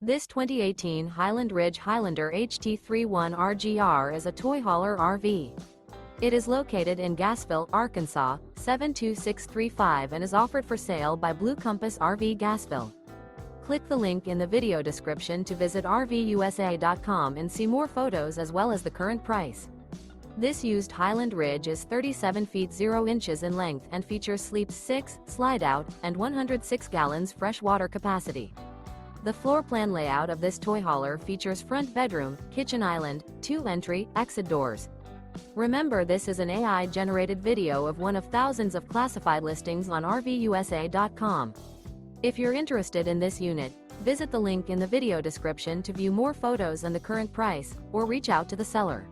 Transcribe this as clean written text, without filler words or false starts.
This 2018 Highland Ridge Highlander HT31RGR is a toy hauler RV. It is located in Gassville, Arkansas, 72635 and is offered for sale by Blue Compass RV Gassville. Click the link in the video description to visit RVUSA.com and see more photos as well as the current price. This used Highland Ridge is 37 feet 0 inches in length and features Sleep 6, Slideout, and 106 gallons fresh water capacity. The floor plan layout of this toy hauler features front bedroom, kitchen island, 2 entry, exit doors. Remember, this is an AI-generated video of one of thousands of classified listings on RVUSA.com. If you're interested in this unit, visit the link in the video description to view more photos and the current price, or reach out to the seller.